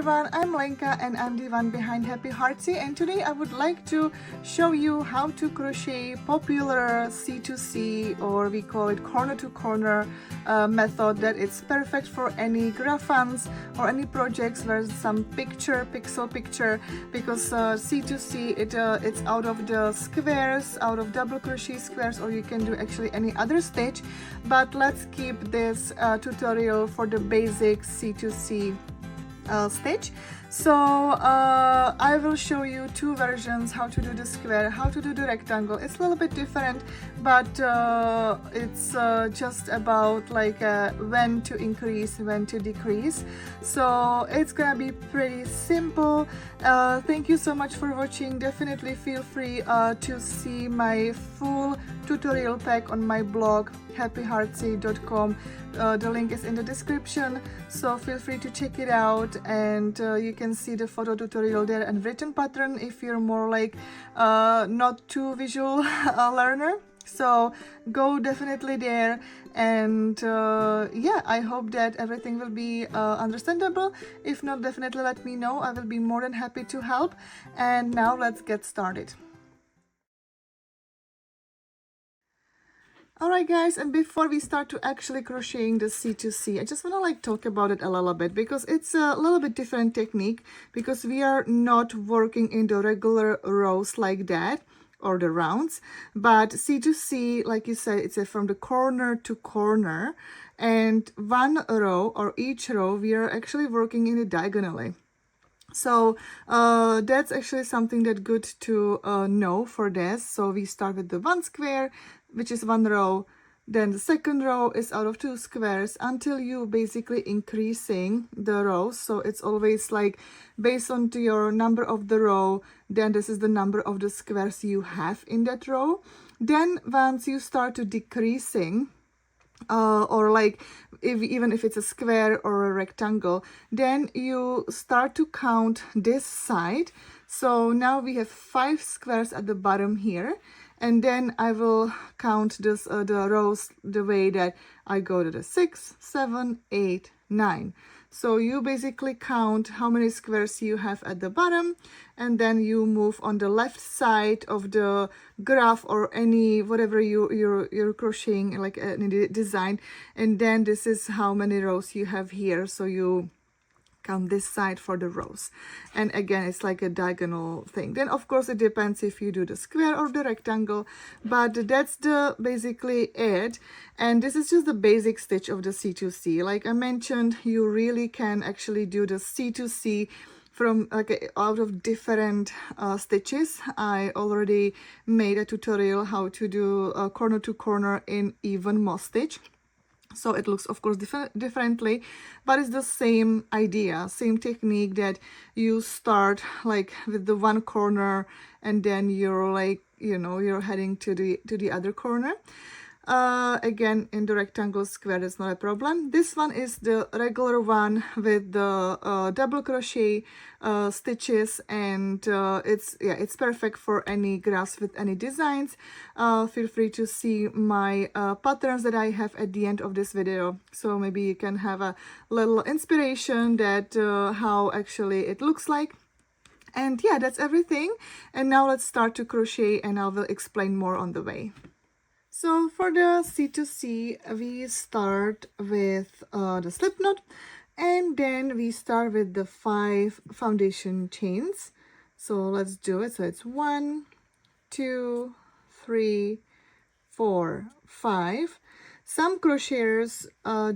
everyone, I'm Lenka and I'm the one behind Happy Heartsy, and today I would like to show you how to crochet popular C2C, or we call it corner to corner method that it's perfect for any graphghans or any projects where some pixel picture, because C2C it's out of the squares, out of double crochet squares, or you can do actually any other stitch. But let's keep this tutorial for the basic C2C stitch. So I will show you two versions, how to do the square, how to do the rectangle. It's a little bit different, but it's just about like when to increase, when to decrease. So it's gonna be pretty simple. Thank you so much for watching. Definitely feel free to see my full tutorial pack on my blog happyheartsy.com. The link is in the description, so feel free to check it out, and you can see the photo tutorial there and written pattern if you're more like not too visual learner. So go definitely there, and yeah, I hope that everything will be understandable. If not, definitely let me know. I will be more than happy to help. And now let's get started. Alright guys, and before we start to actually crocheting the C2C, I just want to like talk about it a little bit, because it's a little bit different technique, because we are not working in the regular rows like that, or the rounds, but C2C, like you said, it's from the corner to corner, and one row or each row we are actually working in it diagonally. So that's actually something that good to know for this. So we start with the one square, which is one row, then the second row is out of two squares until you basically increasing the rows. So it's always like based on to your number of the row, then this is the number of the squares you have in that row. Then once you start to decreasing, or like even if it's a square or a rectangle, then you start to count this side. So now we have 5 squares at the bottom here, and then I will count this the rows the way that I go to the 6, 7, 8, 9. So you basically count how many squares you have at the bottom, and then you move on the left side of the graph or any whatever you're crocheting, like any design, and then this is how many rows you have here. So you count this side for the rows, and again it's like a diagonal thing. Then of course it depends if you do the square or the rectangle, but that's the basically it. And this is just the basic stitch of the C2C. Like I mentioned, you really can actually do the C2C from like out of different stitches. I already made a tutorial how to do corner to corner in even moss stitch. So it looks of course differently, but it's the same idea, same technique, that you start like with the one corner and then you're like, you know, you're heading to the other corner. Again, in the rectangle square, that's not a problem. This one is the regular one with the double crochet stitches, and it's perfect for any graphs with any designs. Feel free to see my patterns that I have at the end of this video, so maybe you can have a little inspiration that how actually it looks like. And yeah, that's everything. And now let's start to crochet, and I will explain more on the way. So for the C2C, we start with the slip knot, and then we start with the 5 foundation chains. So let's do it. So it's 1, 2, 3, 4, 5. Some crocheters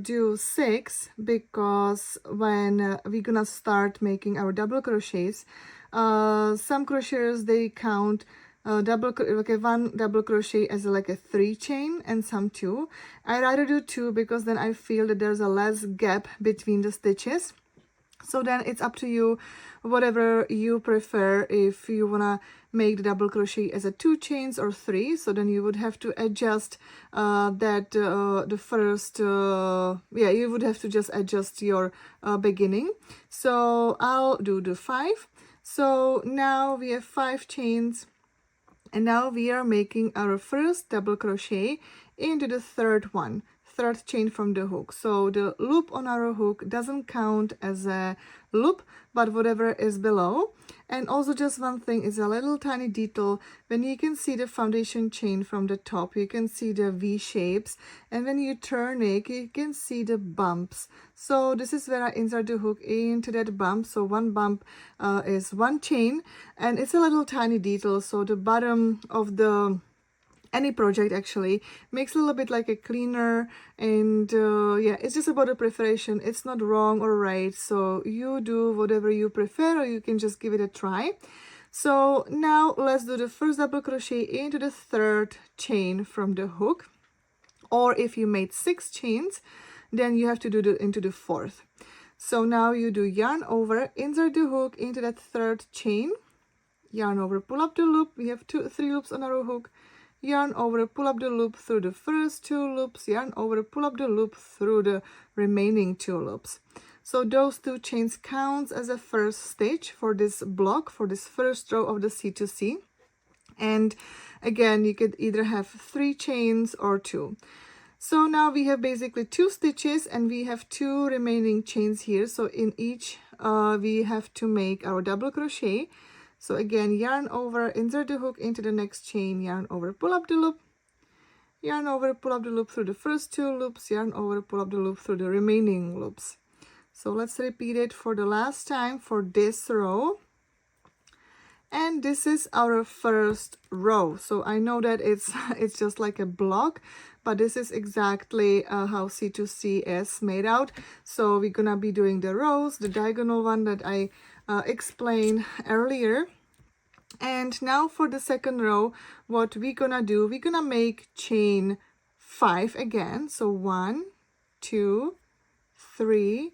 do 6, because when we're gonna start making our double crochets, some crocheters they count one double crochet as like a 3 chain, and some 2. I rather do 2, because then I feel that there's a less gap between the stitches. So then it's up to you, whatever you prefer. If you wanna make the double crochet as a 2 chains or 3, so then you would have to adjust the first you would have to just adjust your beginning. So I'll do the 5. So now we have 5 chains, and now we are making our first double crochet into the third one. third chain from the hook. So the loop on our hook doesn't count as a loop, but whatever is below. And also just one thing is a little tiny detail. When you can see the foundation chain from the top, you can see the V shapes, and when you turn it, you can see the bumps. So this is where I insert the hook into that bump. So one bump is one chain, and it's a little tiny detail. So the bottom of the any project actually makes a little bit like a cleaner, and yeah, it's just about a preparation. It's not wrong or right, so you do whatever you prefer, or you can just give it a try. So now let's do the first double crochet into the third chain from the hook, or if you made 6 chains, then you have to do into the fourth. So now you do yarn over, insert the hook into that third chain, yarn over, pull up the loop. We have 3 loops on our hook, yarn over, pull up the loop through the first 2 loops, yarn over, pull up the loop through the remaining 2 loops. So those 2 chains counts as a first stitch for this block, for this first row of the C2C. And again, you could either have 3 chains or 2. So now we have basically 2 stitches, and we have 2 remaining chains here. So in each we have to make our double crochet. So again, yarn over, insert the hook into the next chain, yarn over, pull up the loop, yarn over, pull up the loop through the first 2 loops, yarn over, pull up the loop through the remaining loops. So let's repeat it for the last time for this row. And this is our first row. So I know that it's just like a block, but this is exactly how C2C is made out. So we're gonna be doing the rows, the diagonal one that I explained earlier. And now for the second row, what we're gonna do, we're gonna make chain 5 again. So 1, 2, 3,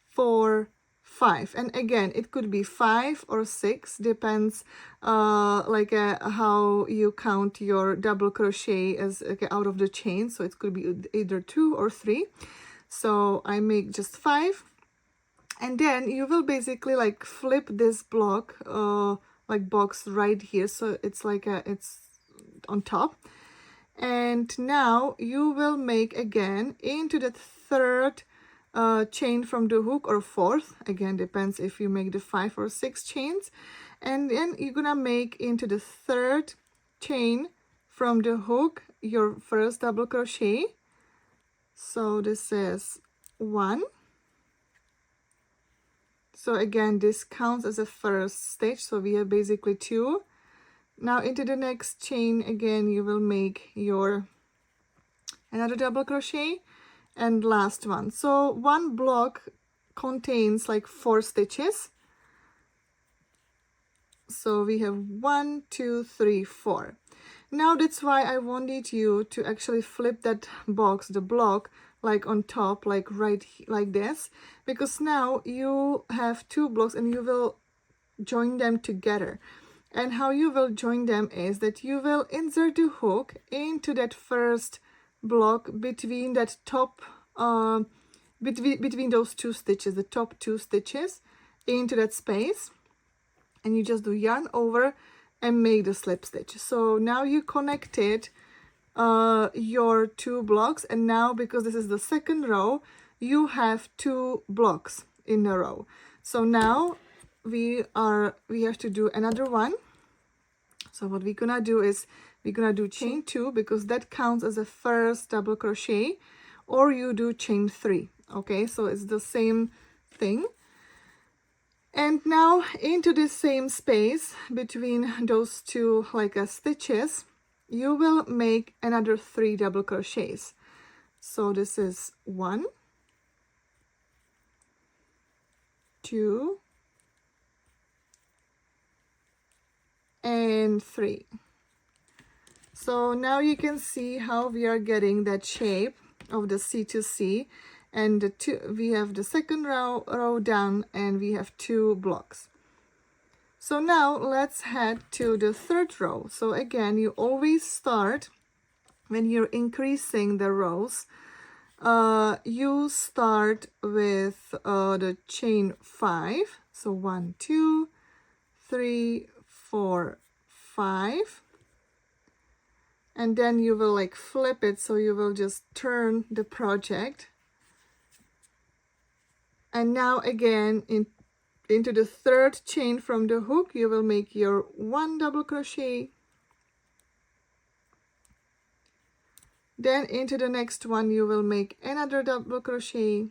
4, 5, and again it could be 5 or 6, depends how you count your double crochet as out of the chain. So it could be either 2 or 3. So I make just 5, and then you will basically like flip this block like box right here, so it's like it's on top. And now you will make again into the third chain from the hook, or fourth, again depends if you make the 5 or 6 chains, and then you're gonna make into the third chain from the hook your first double crochet. So this is 1. So again, this counts as a first stitch, so we have basically 2. Now into the next chain again you will make your another double crochet, and last one. So one block contains like 4 stitches. So we have 1, 2, 3, 4. Now that's why I wanted you to actually flip that box, the block, like on top, like right like this, because now you have 2 blocks and you will join them together. And how you will join them is that you will insert the hook into that first block between that top between those 2 stitches, the top 2 stitches, into that space, and you just do yarn over and make the slip stitch. So now you connected your 2 blocks, and now because this is the second row, you have 2 blocks in a row. So now we have to do another one. So what we're gonna do is we're gonna do chain 2, because that counts as a first double crochet, or you do chain 3. Okay, so it's the same thing. And now into the same space between those 2 like stitches, you will make another 3 double crochets. So this is 1, 2, and 3. So now you can see how we are getting that shape of the C2C, and we have the second row done, and we have 2 blocks. So now let's head to the third row. So again, you always start when you're increasing the rows, you start with the chain 5. So 1, 2, 3, 4, 5, and then you will like flip it, so you will just turn the project. And now again into the third chain from the hook, you will make your 1 double crochet. Then into the next one you will make another double crochet,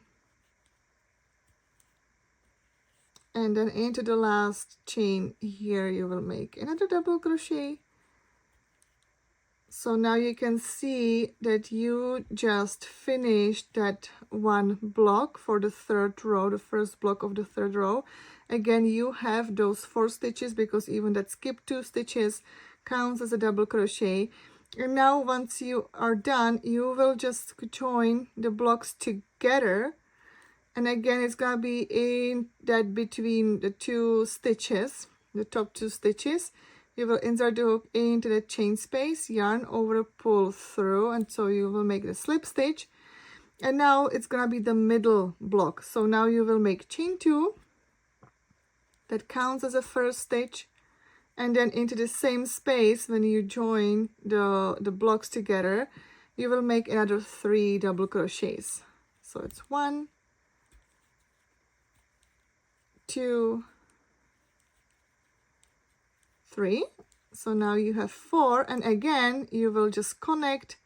and then into the last chain here you will make another double crochet. So now you can see that you just finished that one block for the third row, the first block of the third row. Again, you have those 4 stitches because even that skip 2 stitches counts as a double crochet. And now once you are done, you will just join the blocks together. And again, it's gonna be in that between the 2 stitches, the top 2 stitches. You will insert the hook into the chain space, yarn over, pull through, and so you will make the slip stitch. And now it's gonna be the middle block. So now you will make chain 2, that counts as a first stitch, and then into the same space when you join the blocks together, you will make another 3 double crochets. So it's 1, 2, 3. So now you have 4, and again you will just connect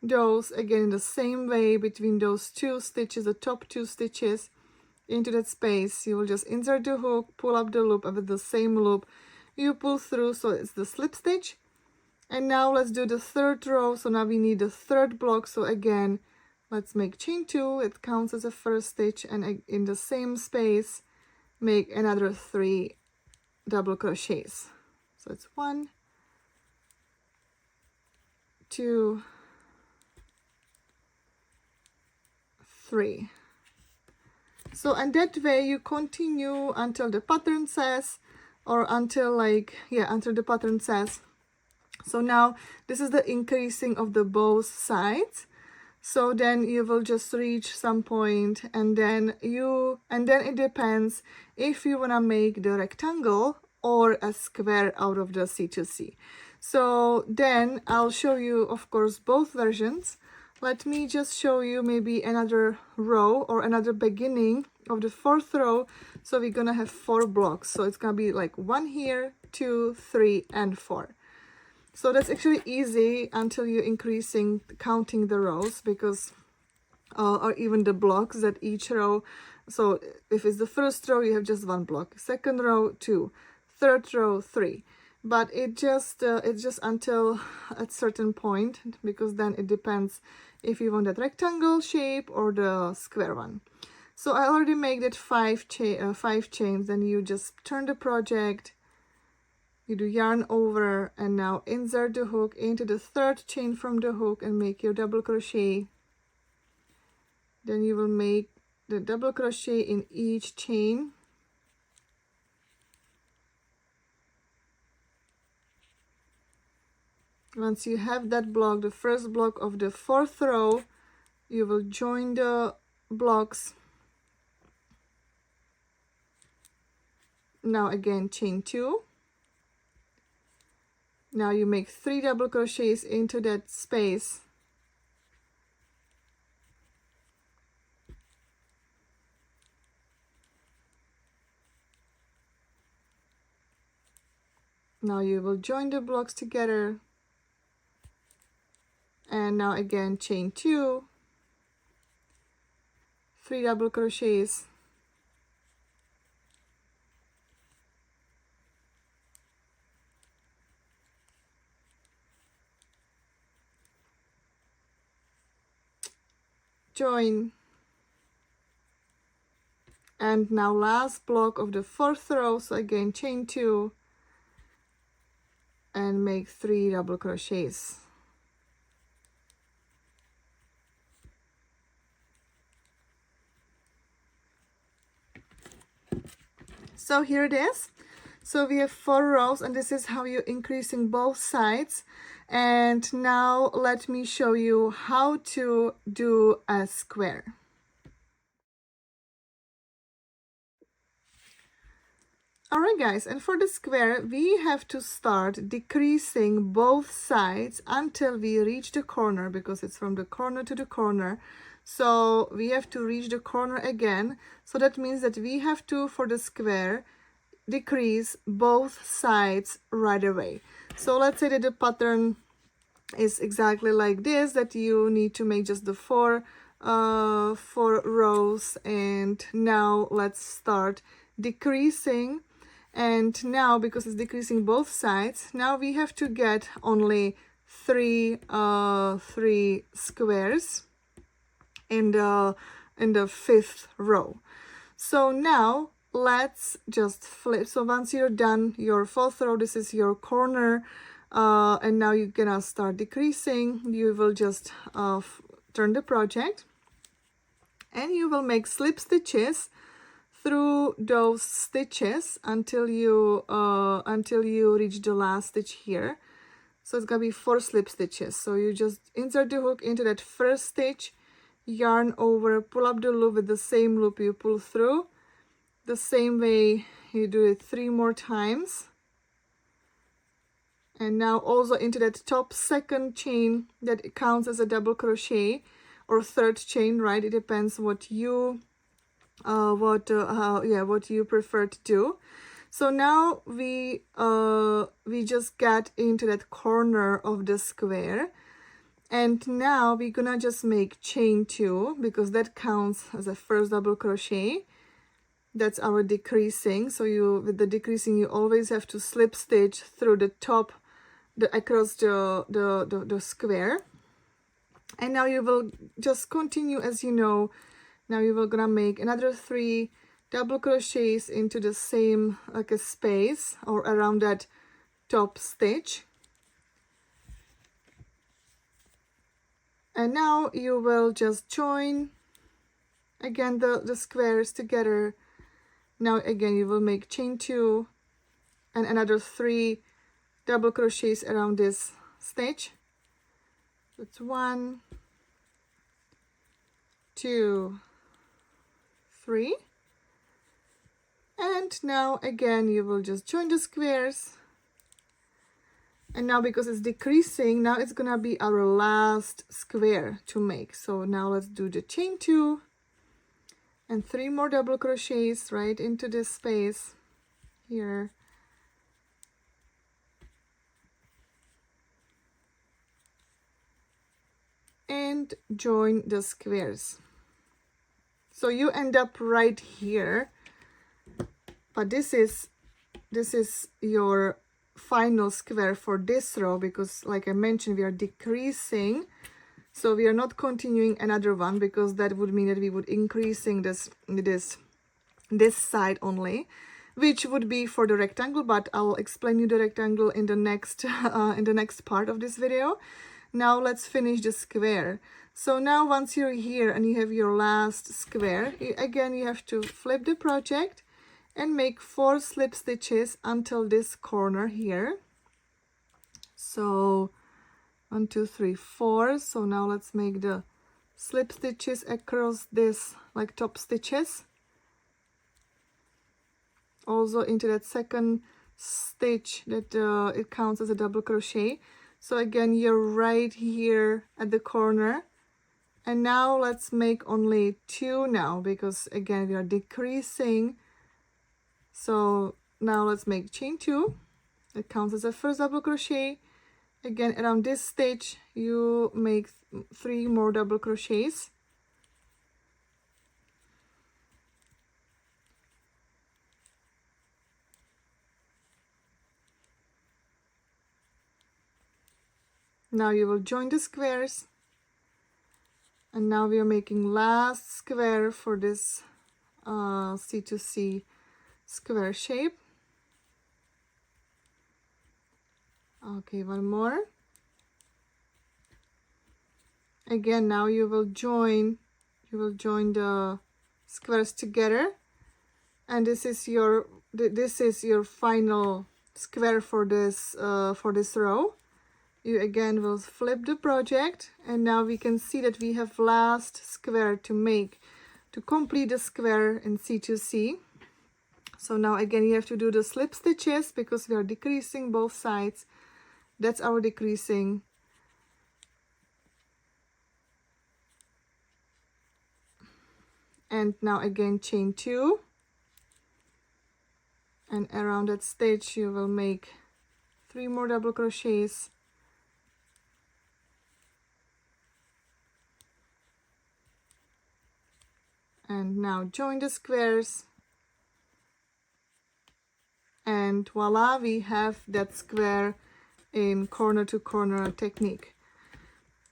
those again in the same way between those 2 stitches, the top 2 stitches, into that space. You will just insert the hook, pull up the loop, and with the same loop you pull through, so it's the slip stitch. And now let's do the third row. So now we need the third block. So again, let's make chain 2, it counts as a first stitch, and in the same space make another 3 double crochets. So it's 1, 2, 3. So and that way you continue until the pattern says, or until like, yeah, until the pattern says. So now this is the increasing of the both sides. So then you will just reach some point, and then it depends if you want to make the rectangle or a square out of the C2C. So then I'll show you, of course, both versions. Let me just show you maybe another row or another beginning of the 4th row. So we're gonna have 4 blocks. So it's gonna be like 1 here, 2, 3, and 4. So that's actually easy until you're increasing, counting the rows, because or even the blocks that each row. So if it's the first row, you have just 1 block, second row 2, third row 3. But it's just until a certain point, because then it depends if you want that rectangle shape or the square one. So I already made that 5 chains. Then you just turn the project, you do yarn over, and now insert the hook into the 3rd chain from the hook and make your double crochet. Then you will make the double crochet in each chain. Once you have that block, the first block of the 4th row, you will join the blocks. Now again chain 2. Now you make 3 double crochets into that space. Now you will join the blocks together. And now again chain 2, 3 double crochets. Join. And now last block of the 4th row, so again chain 2 and make 3 double crochets. So here it is. So we have 4 rows, and this is how you're increasing both sides. And now let me show you how to do a square. All right, guys, and for the square, we have to start decreasing both sides until we reach the corner, because it's from the corner to the corner. So we have to reach the corner again. So that means that we have to, for the square, decrease both sides right away. So let's say that the pattern is exactly like this, that you need to make just the four rows, and now let's start decreasing. And now, because it's decreasing both sides, now we have to get only three squares in the fifth row. So now let's just flip. So once you're done your fourth row, this is your corner, and now you're gonna start decreasing. You will just turn the project, and you will make slip stitches through those stitches until you reach the last stitch here. So it's gonna be 4 slip stitches. So you just insert the hook into that first stitch, yarn over, pull up the loop with the same loop you pull through. The same way you do it 3 more times. And now also into that top second chain that counts as a double crochet, or third chain, right? It depends what you what you prefer to do. So now we just got into that corner of the square, and now we're gonna just make chain 2, because that counts as a first double crochet. That's our decreasing. So with the decreasing, you always have to slip stitch through the top, across the square. And now you will just continue as you know. Now you will gonna make another 3 double crochets into the same, like a space or around that top stitch. And now you will just join again the squares together. Now again you will make chain 2 and another 3 double crochets around this stitch. That's 1, 2, 3. And now again you will just join the squares. And now, because it's decreasing, now it's gonna be our last square to make. So now let's do the chain 2 and 3 more double crochets right into this space here. And join the squares. So you end up right here, but this is your final square for this row, because like I mentioned, we are decreasing, so we are not continuing another one, because that would mean that we would increasing this side only, which would be for the rectangle, but I'll explain you the rectangle in the next part of this video. Now let's finish the square. So now once you're here and you have your last square, again you have to flip the project and make 4 slip stitches until this corner here. So 1, 2, 3, 4. So now let's make the slip stitches across this, like top stitches, also into that second stitch that it counts as a double crochet. So again you're right here at the corner. And now let's make only 2 now, because again we are decreasing. So now let's make chain 2. It counts as a first double crochet. Again around this stitch you make 3 more double crochets. Now you will join the squares. And now we are making last square for this C2C square shape. Okay, one more. Again, now you will join the squares together, and this is your final square for this row. You again will flip the project, and now we can see that we have last square to make to complete the square in C2C. So now again you have to do the slip stitches because we are decreasing both sides. That's our decreasing. And now again chain 2, and around that stitch you will make 3 more double crochets, and now join the squares, and voila, we have that square in corner to corner technique.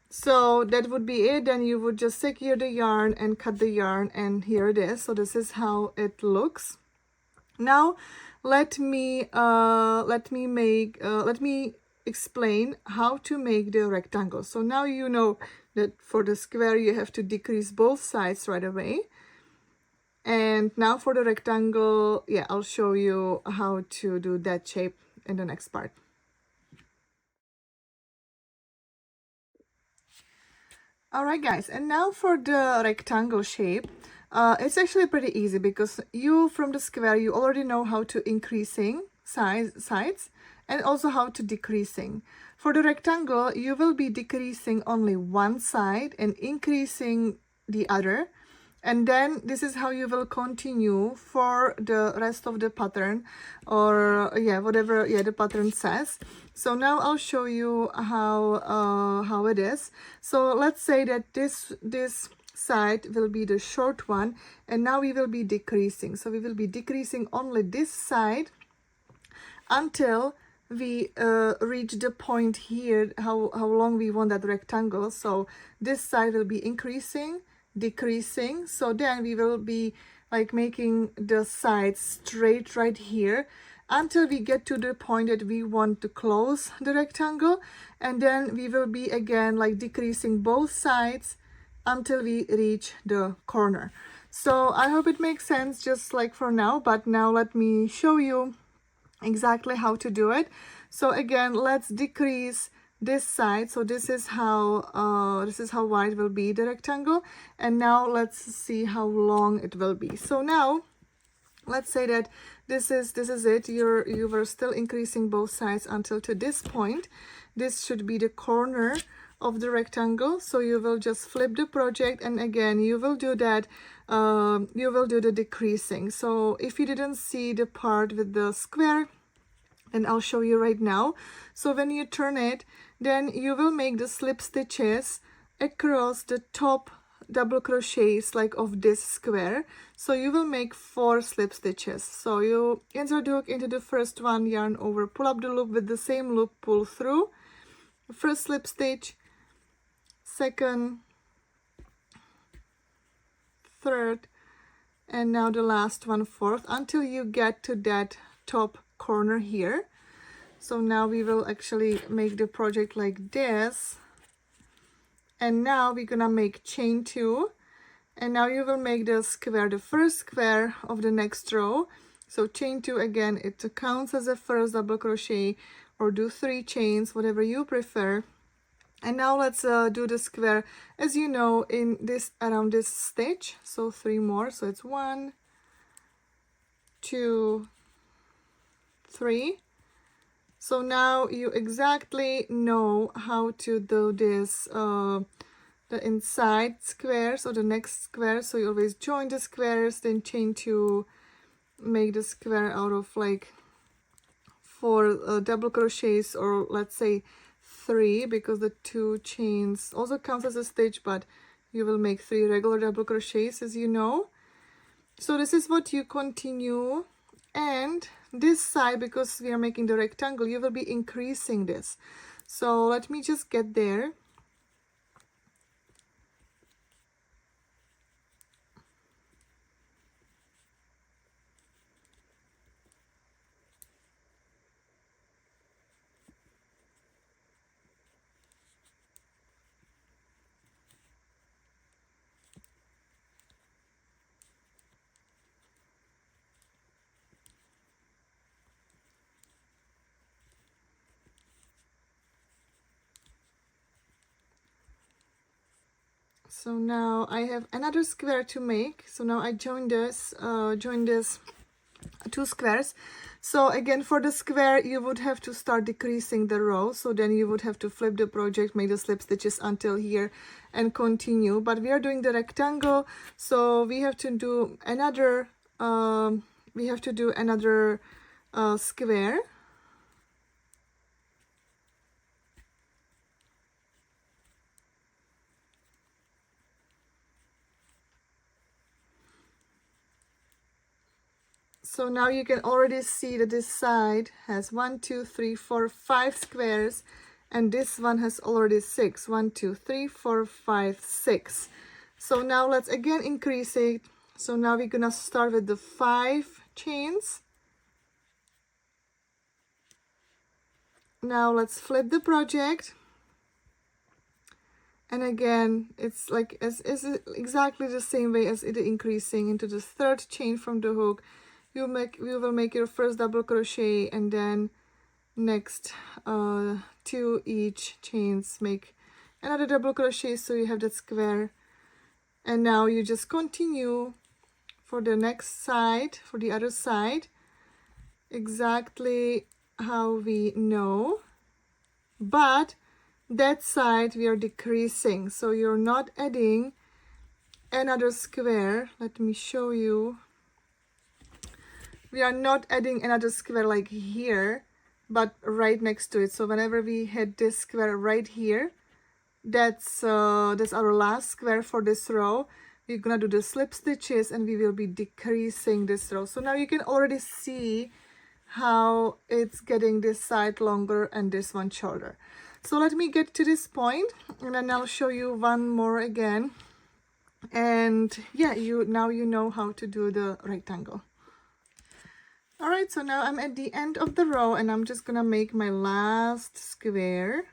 So that would be it. Then you would just secure the yarn and cut the yarn, and here it is. So this is how it looks. Now let me explain how to make the rectangle. So now you know that for the square you have to decrease both sides right away. And now for the rectangle, yeah, I'll show you how to do that shape in the next part. All right, guys, and now for the rectangle shape. It's actually pretty easy because you, from the square, you already know how to increasing sides and also how to decreasing. For the rectangle, you will be decreasing only one side and increasing the other. And then this is how you will continue for the rest of the pattern, or yeah, whatever the pattern says. So now I'll show you how it is. So let's say that this side will be the short one, and now we will be decreasing. So we will be decreasing only this side until we reach the point here, how long we want that rectangle. So this side will be increasing, decreasing, so then we will be like making the sides straight right here until we get to the point that we want to close the rectangle, and then we will be again like decreasing both sides until we reach the corner. So I hope it makes sense just like for now, but now let me show you exactly how to do it. So again, let's decrease this side. So this is how wide will be the rectangle, and now let's see how long it will be. So now let's say that this is it. You were still increasing both sides until to this point. This should be the corner of the rectangle. So you will just flip the project, and again you will do that. You will do the decreasing. So if you didn't see the part with the square, and I'll show you right now. So when you turn it, then you will make the slip stitches across the top double crochets like of this square. So you will make 4 slip stitches. So you insert the hook into the first one, yarn over, pull up the loop with the same loop, pull through, first slip stitch, second, third, and now the last one, fourth, until you get to that top corner here. So now we will actually make the project like this, and now we're gonna make chain 2, and now you will make the square, the first square of the next row. So chain 2, again it counts as a first double crochet, or do 3 chains, whatever you prefer. And now let's do the square as you know in this, around this stitch. So 3 more, so it's 1, 2, 3. So now you exactly know how to do this, the inside squares or the next square. So you always join the squares, then chain 2, make the square out of like 4 double crochets, or let's say 3, because the 2 chains also counts as a stitch, but you will make 3 regular double crochets as you know. So this is what you continue. And this side, because we are making the rectangle, you will be increasing this. So let me just get there. So now I have another square to make. So now I join this 2 squares. So again, for the square you would have to start decreasing the row, so then you would have to flip the project, make the slip stitches until here and continue. But we are doing the rectangle, so we have to do another square. So now you can already see that this side has 1, 2, 3, 4, 5 squares, and this one has already 6. 1, 2, 3, 4, 5, 6. So now let's again increase it. So now we're gonna start with the 5 chains. Now let's flip the project. And again, it's like is exactly the same way as it increasing into the 3rd chain from the hook. You will make your first double crochet, and then next 2 each chains make another double crochet, so you have that square. And now you just continue for the next side, for the other side, exactly how we know, but that side we are decreasing, so you're not adding another square. Let me show you. We are not adding another square like here, but right next to it. So whenever we hit this square right here, that's our last square for this row. We're gonna do the slip stitches and we will be decreasing this row. So now you can already see how it's getting this side longer and this one shorter. So let me get to this point, and then I'll show you one more again. And yeah, now you know how to do the rectangle. All right, so now I'm at the end of the row, and I'm just gonna make my last square.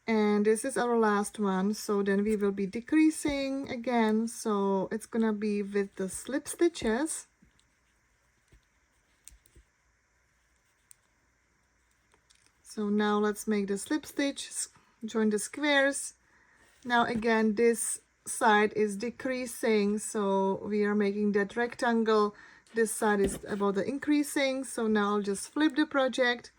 And this is our last one, so then we will be decreasing again. So it's gonna be with the slip stitches. So now let's make the slip stitch, join the squares. Now again, this side is decreasing, so we are making that rectangle. This side is about the increasing, so now I'll just flip the project,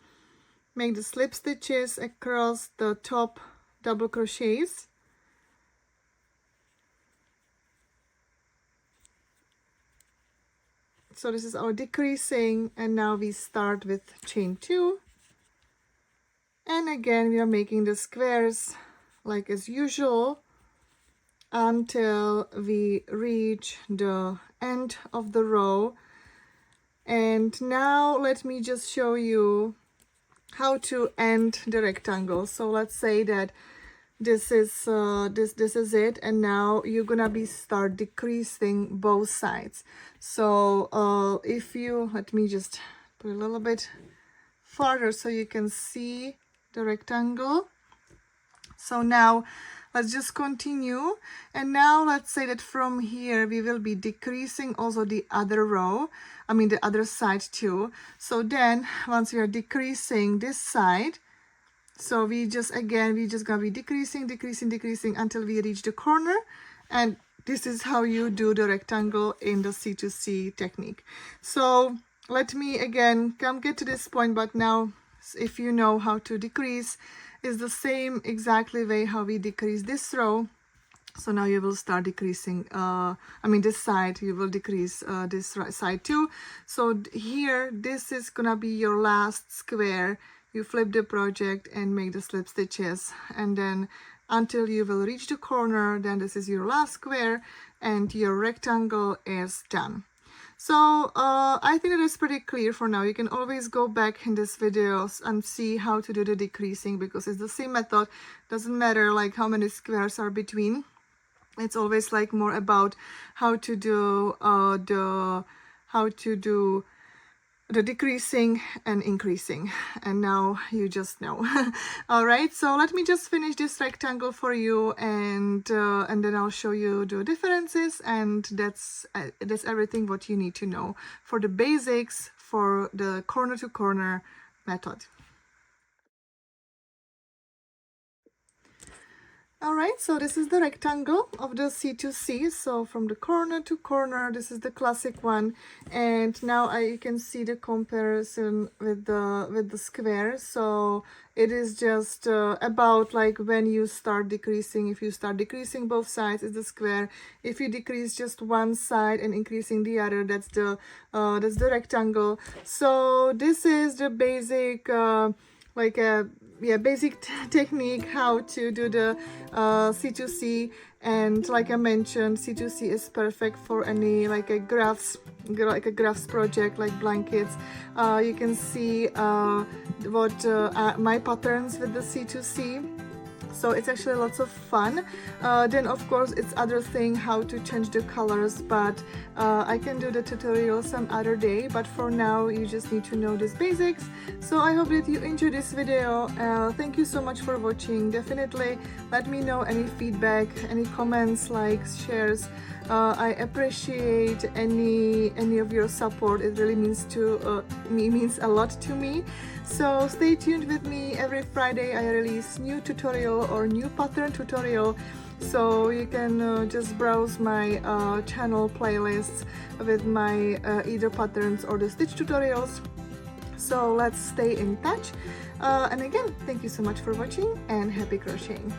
make the slip stitches across the top double crochets. So this is our decreasing, and now we start with chain 2. And again, we are making the squares like as usual until we reach the end of the row. And now let me just show you how to end the rectangle. So let's say that this is it, and now you're gonna be start decreasing both sides. So if you let me just put a little bit farther so you can see the rectangle. So now let's just continue, and now let's say that from here we will be decreasing also the other row, I mean the other side too. So then once we are decreasing this side, so we just gonna be decreasing until we reach the corner. And this is how you do the rectangle in the C2C technique. So let me again get to this point, but now if you know how to decrease, is the same exactly way how we decrease this row. So now you will start decreasing, this side, you will decrease this side too. So here, this is gonna be your last square. You flip the project and make the slip stitches, and then until you will reach the corner, then this is your last square and your rectangle is done. So I think that is pretty clear for now. You can always go back in these videos and see how to do the decreasing, because it's the same method. Doesn't matter like how many squares are between. It's always like more about how to do the decreasing and increasing, and now you just know. All right, so let me just finish this rectangle for you, and then I'll show you the differences, and that's everything what you need to know for the basics for the corner to corner method. Alright, so this is the rectangle of the C2C. So from the corner to corner, this is the classic one. And now you can see the comparison with the square. So it is just about like when you start decreasing. If you start decreasing both sides, it's the square. If you decrease just one side and increasing the other, that's the rectangle. So this is the basic basic technique how to do the C2C. And like I mentioned, C2C is perfect for any like a crafts project like blankets. You can see what my patterns with the C2C. So it's actually lots of fun. Then of course it's other thing how to change the colors, but I can do the tutorial some other day, but for now you just need to know these basics. So I hope that you enjoyed this video. Thank you so much for watching. Definitely let me know any feedback, any comments, likes, shares. I appreciate any of your support. It really means a lot to me. So stay tuned with me. Every Friday I release new tutorial or new pattern tutorial. So you can just browse my channel playlists with my either patterns or the stitch tutorials. So let's stay in touch. And again, thank you so much for watching and happy crocheting.